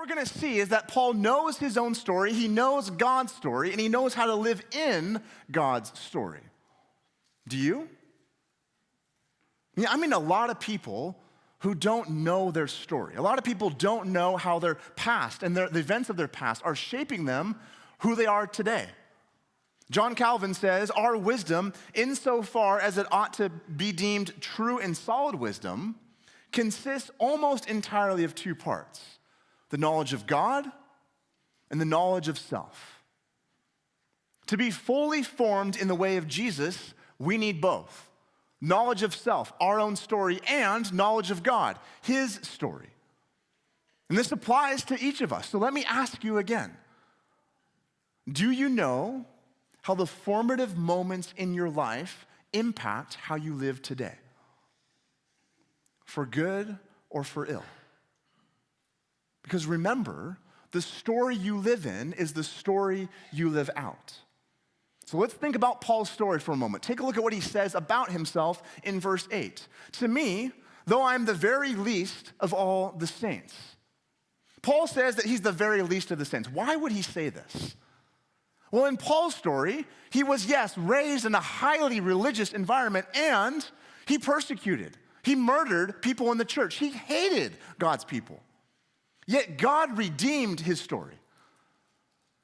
we're going to see is that Paul knows his own story, he knows God's story, and he knows how to live in God's story. Do you? Yeah, I mean, a lot of people who don't know their story. A lot of people don't know how their past and the events of their past are shaping them who they are today. John Calvin says, our wisdom, insofar as it ought to be deemed true and solid wisdom, consists almost entirely of two parts: the knowledge of God and the knowledge of self. To be fully formed in the way of Jesus, we need both. Knowledge of self, our own story, and knowledge of God, his story. And this applies to each of us. So let me ask you again. Do you know how the formative moments in your life impact how you live today? For good or for ill? Because remember, the story you live in is the story you live out. So let's think about Paul's story for a moment. Take a look at what he says about himself in verse 8. To me, though I am the very least of all the saints. Paul says that he's the very least of the saints. Why would he say this? Well, in Paul's story, he was, yes, raised in a highly religious environment, and he persecuted. He murdered people in the church. He hated God's people. Yet God redeemed his story.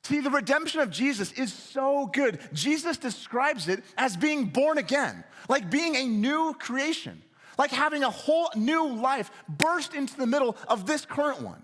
See, the redemption of Jesus is so good. Jesus describes it as being born again, like being a new creation, like having a whole new life burst into the middle of this current one.